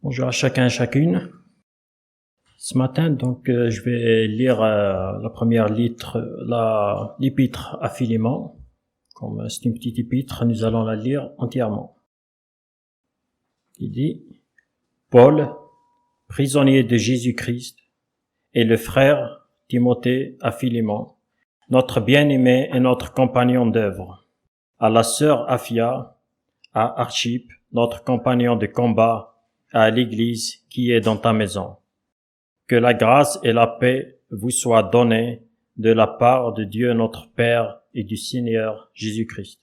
Bonjour à chacun et chacune. Ce matin, je vais lire la première l'épître à Philémon. Comme c'est une petite épître, nous allons la lire entièrement. Il dit: Paul, prisonnier de Jésus-Christ, et le frère Timothée à Philémon, notre bien-aimé et notre compagnon d'œuvre, à la sœur Aphia, à Archippe, notre compagnon de combat, à l'Église qui est dans ta maison. Que la grâce et la paix vous soient données de la part de Dieu notre Père et du Seigneur Jésus-Christ.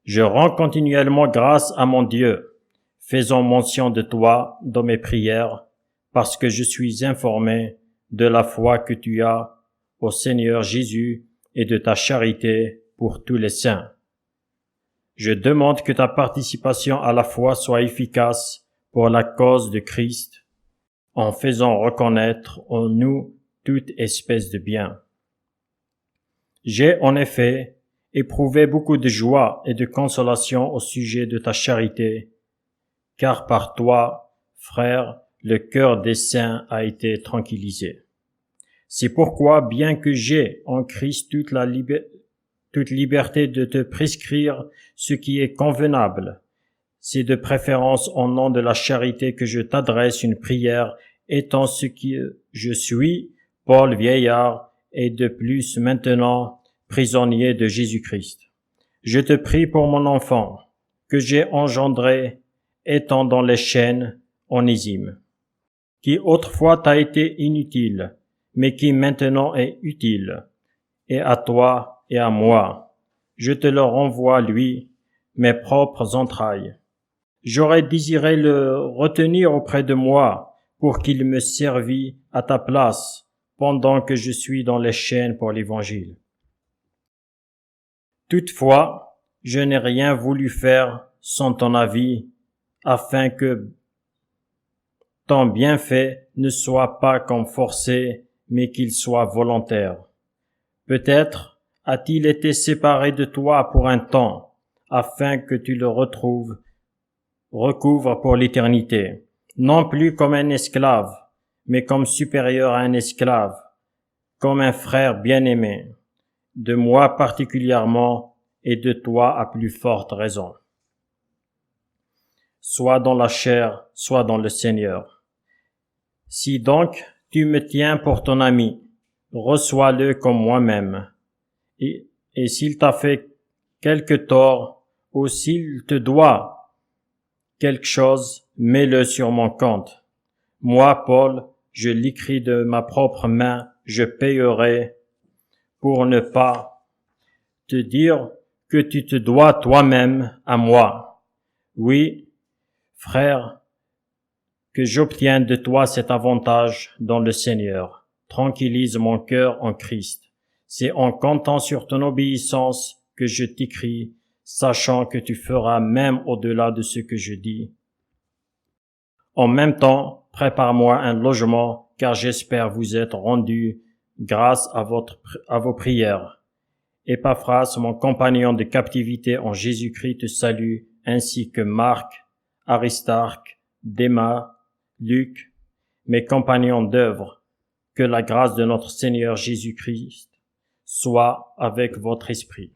Je rends continuellement grâce à mon Dieu, faisant mention de toi dans mes prières, parce que je suis informé de la foi que tu as au Seigneur Jésus et de ta charité pour tous les saints. Je demande que ta participation à la foi soit efficace pour la cause de Christ, en faisant reconnaître en nous toute espèce de bien. J'ai en effet éprouvé beaucoup de joie et de consolation au sujet de ta charité, car par toi, frère, le cœur des saints a été tranquillisé. C'est pourquoi, bien que j'ai en Christ toute liberté de te prescrire ce qui est convenable, c'est de préférence au nom de la charité que je t'adresse une prière, étant ce qui je suis, Paul vieillard, et de plus maintenant prisonnier de Jésus-Christ. Je te prie pour mon enfant, que j'ai engendré, étant dans les chaînes, Onésime, qui autrefois t'a été inutile, mais qui maintenant est utile, et à toi et à moi. Je te le renvoie, lui, mes propres entrailles. J'aurais désiré le retenir auprès de moi pour qu'il me servît à ta place pendant que je suis dans les chaînes pour l'Évangile. Toutefois, je n'ai rien voulu faire sans ton avis, afin que ton bienfait ne soit pas comme forcé, mais qu'il soit volontaire. Peut-être a-t-il été séparé de toi pour un temps, afin que tu le recouvre pour l'éternité, non plus comme un esclave, mais comme supérieur à un esclave, comme un frère bien-aimé, de moi particulièrement et de toi à plus forte raison. Soit dans la chair, soit dans le Seigneur. Si donc tu me tiens pour ton ami, reçois-le comme moi-même. Et s'il t'a fait quelque tort, ou s'il te doit quelque chose, mets-le sur mon compte. Moi, Paul, je l'écris de ma propre main, je payerai, pour ne pas te dire que tu te dois toi-même à moi. Oui, frère, que j'obtienne de toi cet avantage dans le Seigneur. Tranquillise mon cœur en Christ. C'est en comptant sur ton obéissance que je t'écris, sachant que tu feras même au-delà de ce que je dis. En même temps, prépare-moi un logement, car j'espère vous être rendu grâce à vos prières. Épaphras, mon compagnon de captivité en Jésus-Christ, te salue, ainsi que Marc, Aristarque, Démas, Luc, mes compagnons d'œuvre. Que la grâce de notre Seigneur Jésus-Christ soit avec votre esprit.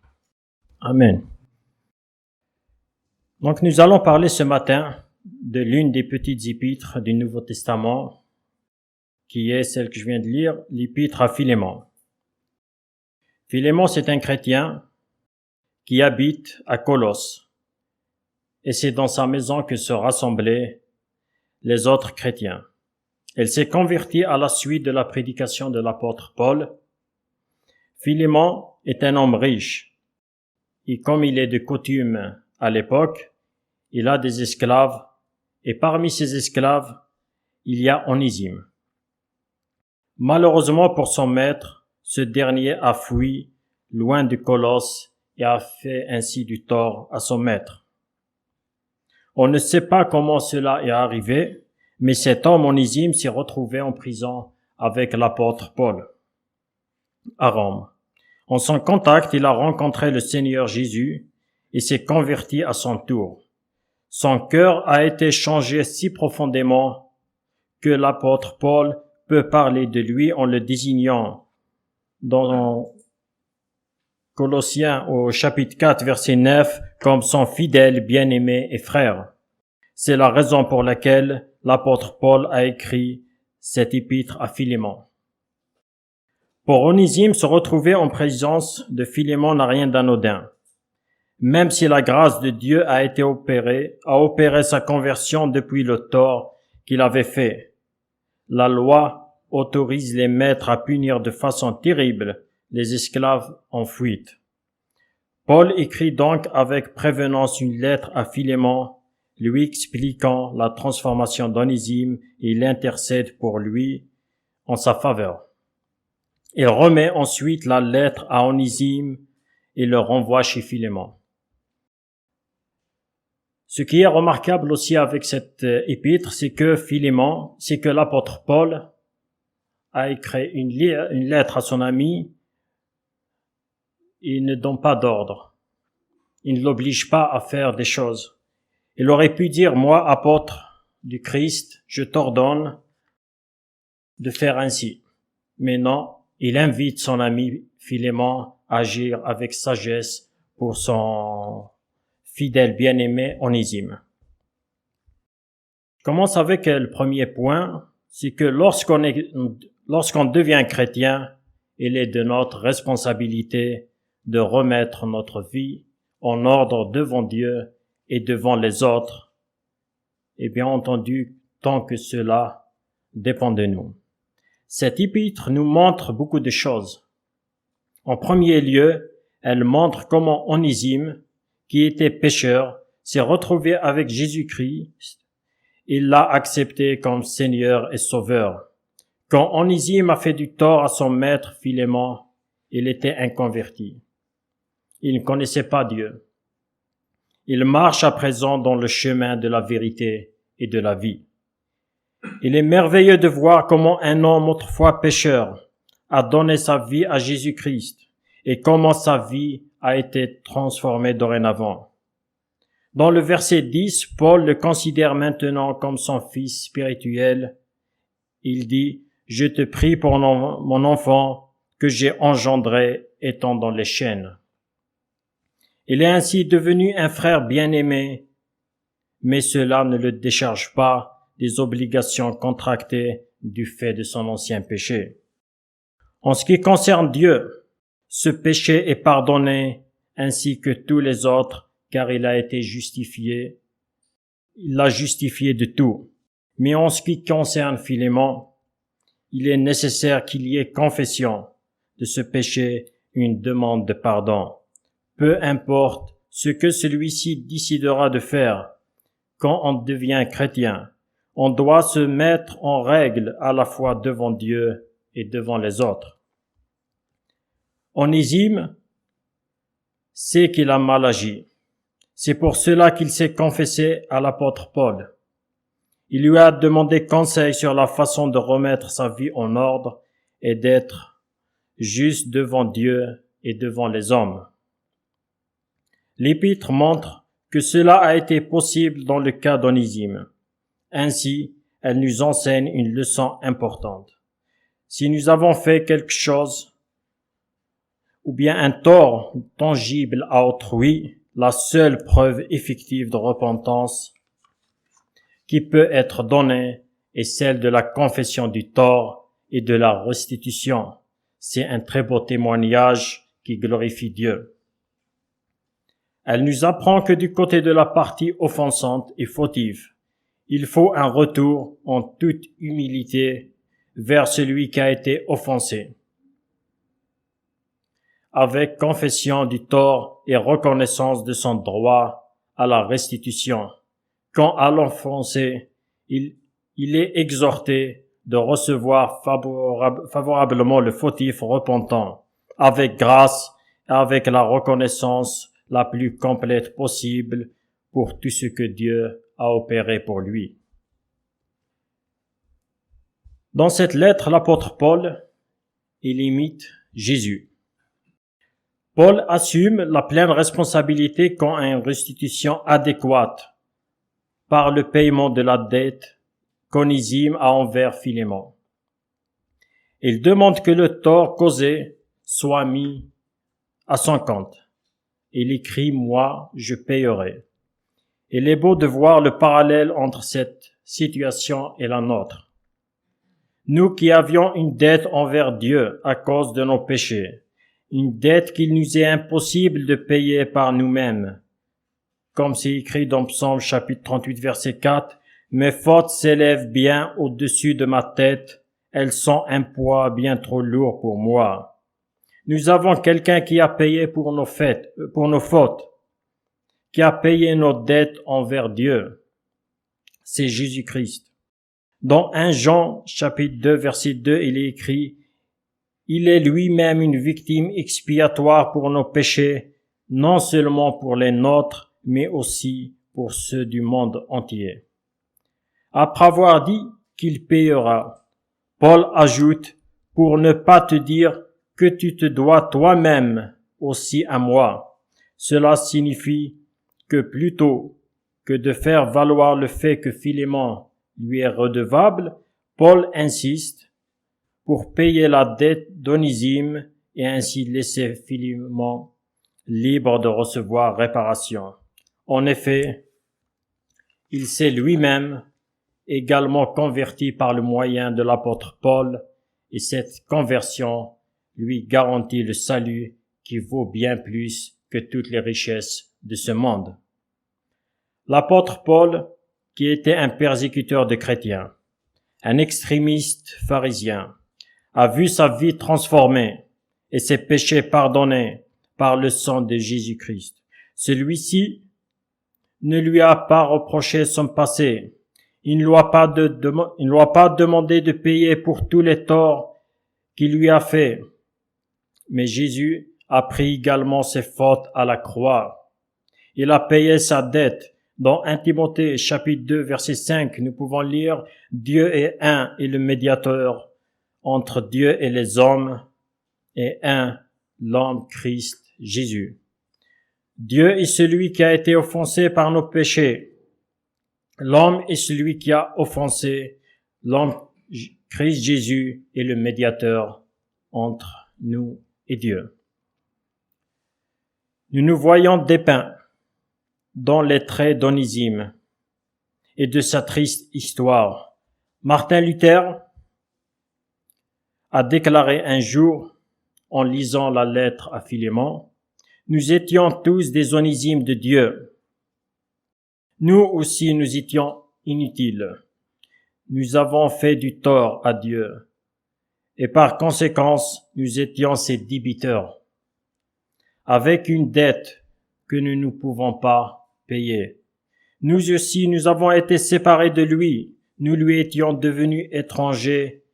Amen. Donc nous allons parler ce matin de l'une des petites épîtres du Nouveau Testament, qui est celle que je viens de lire, l'épître à Philémon. Philémon, c'est un chrétien qui habite à Colosse, et c'est dans sa maison que se rassemblaient les autres chrétiens. Elle s'est convertie à la suite de la prédication de l'apôtre Paul. Philémon est un homme riche, et comme il est de coutume à l'époque, il a des esclaves, et parmi ces esclaves, il y a Onésime. Malheureusement pour son maître, ce dernier a fui loin de Colosse et a fait ainsi du tort à son maître. On ne sait pas comment cela est arrivé, mais cet homme Onésime s'est retrouvé en prison avec l'apôtre Paul à Rome. En son contact, il a rencontré le Seigneur Jésus et s'est converti à son tour. Son cœur a été changé si profondément que l'apôtre Paul peut parler de lui en le désignant dans Colossiens au chapitre 4 verset 9 comme son fidèle, bien-aimé et frère. C'est la raison pour laquelle l'apôtre Paul a écrit cet épître à Philémon. Pour Onésime, se retrouver en présence de Philémon n'a rien d'anodin. Même si la grâce de Dieu a opéré sa conversion depuis le tort qu'il avait fait. La loi autorise les maîtres à punir de façon terrible les esclaves en fuite. Paul écrit donc avec prévenance une lettre à Philémon, lui expliquant la transformation d'Onésime et il intercède pour lui en sa faveur. Il remet ensuite la lettre à Onésime et le renvoie chez Philémon. Ce qui est remarquable aussi avec cette épître, c'est que l'apôtre Paul a écrit une lettre à son ami. Il ne donne pas d'ordre. Il ne l'oblige pas à faire des choses. Il aurait pu dire, moi, apôtre du Christ, je t'ordonne de faire ainsi. Mais non, il invite son ami Philémon à agir avec sagesse pour son fidèle bien-aimé Onésime. Je commence avec le premier point, c'est que lorsqu'on devient chrétien, il est de notre responsabilité de remettre notre vie en ordre devant Dieu et devant les autres, et bien entendu, tant que cela dépend de nous. Cette épître nous montre beaucoup de choses. En premier lieu, elle montre comment Onésime, qui était pécheur, s'est retrouvé avec Jésus-Christ. Il l'a accepté comme Seigneur et Sauveur. Quand Onésime a fait du tort à son maître Philémon, il était inconverti. Il ne connaissait pas Dieu. Il marche à présent dans le chemin de la vérité et de la vie. Il est merveilleux de voir comment un homme autrefois pécheur a donné sa vie à Jésus-Christ et comment sa vie a été transformée dorénavant. Dans le verset 10, Paul le considère maintenant comme son fils spirituel. Il dit, « Je te prie pour mon enfant que j'ai engendré étant dans les chaînes. » Il est ainsi devenu un frère bien-aimé, mais cela ne le décharge pas des obligations contractées du fait de son ancien péché. En ce qui concerne Dieu, ce péché est pardonné ainsi que tous les autres, car il a été justifié. Il l'a justifié de tout. Mais en ce qui concerne Philémon, il est nécessaire qu'il y ait confession de ce péché, une demande de pardon. Peu importe ce que celui-ci décidera de faire, quand on devient chrétien, on doit se mettre en règle à la fois devant Dieu et devant les autres. Onésime sait qu'il a mal agi. C'est pour cela qu'il s'est confessé à l'apôtre Paul. Il lui a demandé conseil sur la façon de remettre sa vie en ordre et d'être juste devant Dieu et devant les hommes. L'épître montre que cela a été possible dans le cas d'Onésime. Ainsi, elle nous enseigne une leçon importante. Si nous avons fait quelque chose ou bien un tort tangible à autrui, la seule preuve effective de repentance qui peut être donnée est celle de la confession du tort et de la restitution. C'est un très beau témoignage qui glorifie Dieu. Elle nous apprend que du côté de la partie offensante et fautive, il faut un retour en toute humilité vers celui qui a été offensé, avec confession du tort et reconnaissance de son droit à la restitution. Quand à l'offensé, il est exhorté de recevoir favorablement le fautif repentant, avec grâce et avec la reconnaissance la plus complète possible pour tout ce que Dieu a opéré pour lui. Dans cette lettre, l'apôtre Paul, il imite Jésus. Paul assume la pleine responsabilité quant à une restitution adéquate par le paiement de la dette qu'Onésime a envers Philémon. Il demande que le tort causé soit mis à son compte. Il écrit « Moi, je payerai ». Il est beau de voir le parallèle entre cette situation et la nôtre. Nous qui avions une dette envers Dieu à cause de nos péchés, une dette qu'il nous est impossible de payer par nous-mêmes. Comme c'est écrit dans Psaume chapitre 38 verset 4, « Mes fautes s'élèvent bien au-dessus de ma tête, elles sont un poids bien trop lourd pour moi. » Nous avons quelqu'un qui a payé pour nos fautes, qui a payé nos dettes envers Dieu. C'est Jésus-Christ. Dans 1 Jean chapitre 2 verset 2, il est écrit « Il est lui-même une victime expiatoire pour nos péchés, non seulement pour les nôtres, mais aussi pour ceux du monde entier. » Après avoir dit qu'il payera, Paul ajoute « Pour ne pas te dire que tu te dois toi-même aussi à moi. » Cela signifie que plutôt que de faire valoir le fait que Philémon lui est redevable, Paul insiste pour payer la dette d'Onésime et ainsi laisser Philémon libre de recevoir réparation. En effet, il s'est lui-même également converti par le moyen de l'apôtre Paul et cette conversion lui garantit le salut qui vaut bien plus que toutes les richesses de ce monde. L'apôtre Paul, qui était un persécuteur de chrétiens, un extrémiste pharisien, a vu sa vie transformée et ses péchés pardonnés par le sang de Jésus-Christ. Celui-ci ne lui a pas reproché son passé. Il ne lui a pas demandé de payer pour tous les torts qu'il lui a fait. Mais Jésus a pris également ses fautes à la croix. Il a payé sa dette. Dans 1 Timothée chapitre 2 verset 5, nous pouvons lire « Dieu est un et le médiateur entre Dieu et les hommes, et un, l'homme Christ Jésus. » Dieu est celui qui a été offensé par nos péchés. L'homme est celui qui a offensé. L'homme Christ Jésus est le médiateur entre nous et Dieu. Nous nous voyons dépeints dans les traits d'Onésime et de sa triste histoire. Martin Luther a déclaré un jour, en lisant la lettre à Philémon, « Nous étions tous des Onésimes de Dieu. Nous aussi nous étions inutiles. Nous avons fait du tort à Dieu. Et par conséquence, nous étions ses débiteurs, avec une dette que nous ne pouvons pas payer. Nous aussi, nous avons été séparés de lui. Nous lui étions devenus étrangers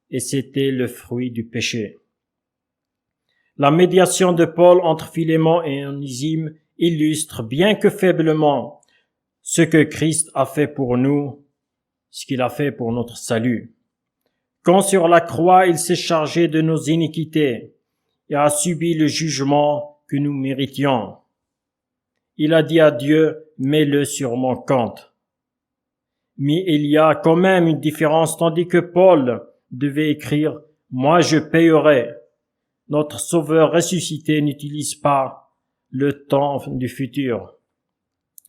et c'était le fruit du péché. » La médiation de Paul entre Philémon et Onésime illustre, bien que faiblement, ce que Christ a fait pour nous, ce qu'il a fait pour notre salut. Quand sur la croix, il s'est chargé de nos iniquités et a subi le jugement que nous méritions. Il a dit à Dieu, « Mets-le sur mon compte. » Mais il y a quand même une différence, tandis que Paul devait écrire, « Moi je payerai. » Notre Sauveur ressuscité n'utilise pas le temps du futur.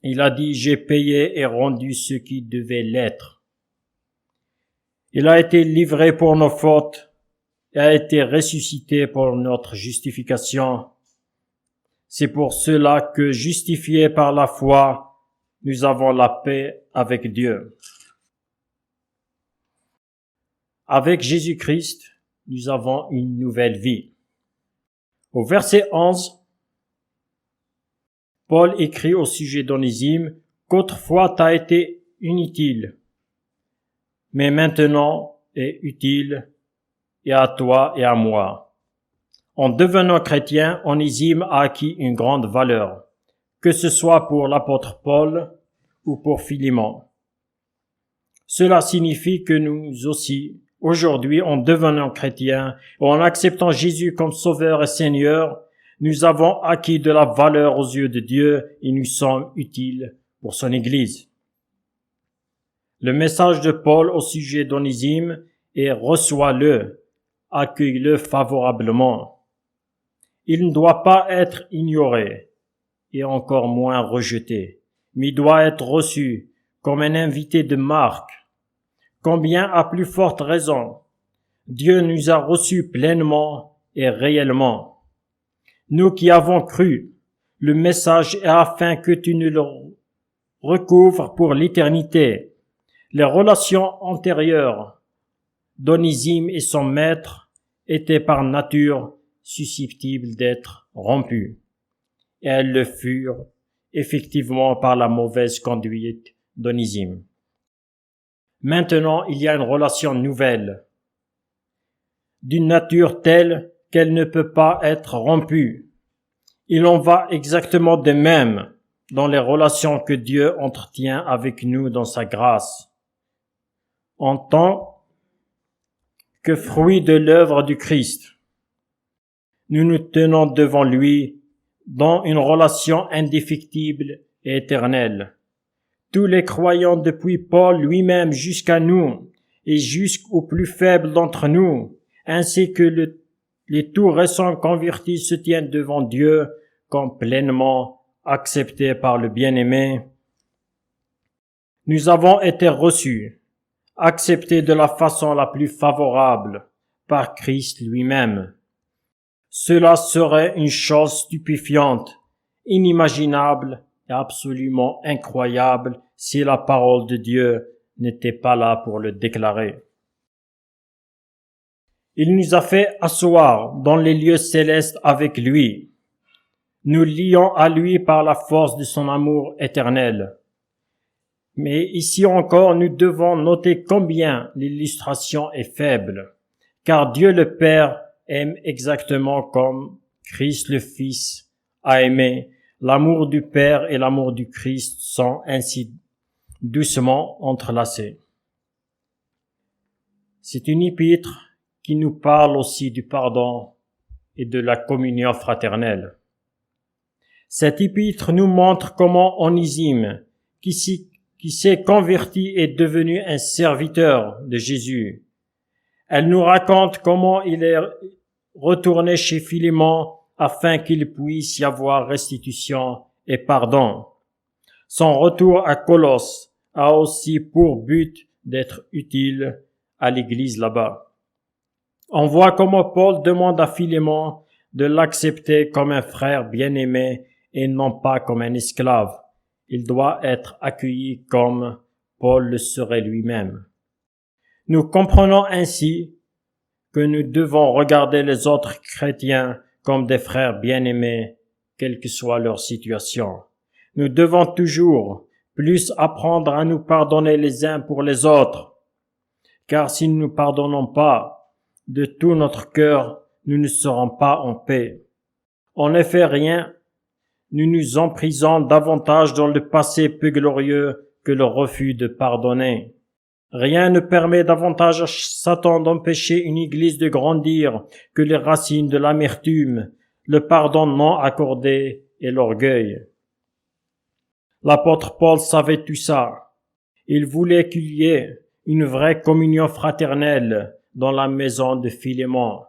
Il a dit, « J'ai payé et rendu ce qui devait l'être. » Il a été livré pour nos fautes et a été ressuscité pour notre justification. C'est pour cela que, justifiés par la foi, nous avons la paix avec Dieu. Avec Jésus-Christ, nous avons une nouvelle vie. Au verset 11, Paul écrit au sujet d'Onésime qu'autrefois t'as été inutile, mais maintenant est utile et à toi et à moi. En devenant chrétien, Onésime a acquis une grande valeur, que ce soit pour l'apôtre Paul ou pour Philémon. Cela signifie que nous aussi, aujourd'hui, en devenant chrétiens, et en acceptant Jésus comme Sauveur et Seigneur, nous avons acquis de la valeur aux yeux de Dieu et nous sommes utiles pour son Église. le message de Paul au sujet d'Onésime et reçois-le, accueille-le favorablement. Il ne doit pas être ignoré et encore moins rejeté, mais il doit être reçu comme un invité de marque. Combien à plus forte raison, Dieu nous a reçus pleinement et réellement. Nous qui avons cru, le message est afin que tu nous le recouvres pour l'éternité. Les relations antérieures d'Onésime et son maître étaient par nature susceptibles d'être rompues. Et elles le furent effectivement par la mauvaise conduite d'Onésime. Maintenant, il y a une relation nouvelle, d'une nature telle qu'elle ne peut pas être rompue. Il en va exactement de même dans les relations que Dieu entretient avec nous dans sa grâce. En tant que fruit de l'œuvre du Christ, nous nous tenons devant lui dans une relation indéfectible et éternelle. Tous les croyants depuis Paul lui-même jusqu'à nous et jusqu'aux plus faibles d'entre nous, ainsi que les tout récents convertis se tiennent devant Dieu comme pleinement acceptés par le bien-aimé. Nous avons été reçus, acceptés de la façon la plus favorable par Christ lui-même. Cela serait une chose stupéfiante, inimaginable et absolument incroyable si la parole de Dieu n'était pas là pour le déclarer. Il nous a fait asseoir dans les lieux célestes avec lui. Nous lions à lui par la force de son amour éternel. Mais ici encore, nous devons noter combien l'illustration est faible, car Dieu le Père aime exactement comme Christ le Fils a aimé. L'amour du Père et l'amour du Christ sont ainsi doucement entrelacés. C'est une épître qui nous parle aussi du pardon et de la communion fraternelle. Cette épître nous montre comment Onésime, qui s'est converti, est devenu un serviteur de Jésus. Elle nous raconte comment il est retourné chez Philémon afin qu'il puisse y avoir restitution et pardon. Son retour à Colosse a aussi pour but d'être utile à l'église là-bas. On voit comment Paul demande à Philémon de l'accepter comme un frère bien-aimé et non pas comme un esclave. Il doit être accueilli comme Paul le serait lui-même. Nous comprenons ainsi que nous devons regarder les autres chrétiens comme des frères bien-aimés, quelle que soit leur situation. Nous devons toujours plus apprendre à nous pardonner les uns pour les autres, car si nous ne nous pardonnons pas de tout notre cœur, nous ne serons pas en paix. En effet, rien ne nous emprisonne davantage dans le passé peu glorieux que le refus de pardonner. Rien ne permet davantage à Satan d'empêcher une église de grandir que les racines de l'amertume, le pardon non accordé et l'orgueil. L'apôtre Paul savait tout ça. Il voulait qu'il y ait une vraie communion fraternelle dans la maison de Philémon.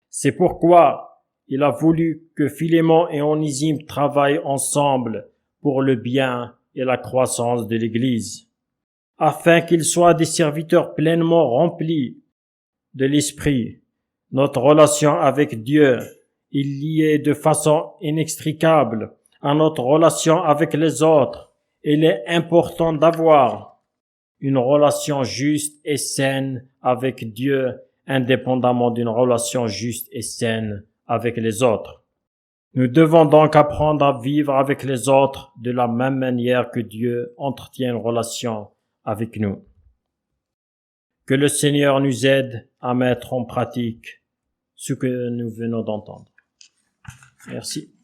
C'est pourquoi il a voulu que Philémon et Onésime travaillent ensemble pour le bien et la croissance de l'Église, afin qu'ils soient des serviteurs pleinement remplis de l'Esprit. Notre relation avec Dieu est liée de façon inextricable à notre relation avec les autres. Il est important d'avoir une relation juste et saine avec Dieu, indépendamment d'une relation juste et saine avec les autres. Nous devons donc apprendre à vivre avec les autres de la même manière que Dieu entretient une relation avec nous. Que le Seigneur nous aide à mettre en pratique ce que nous venons d'entendre. Merci.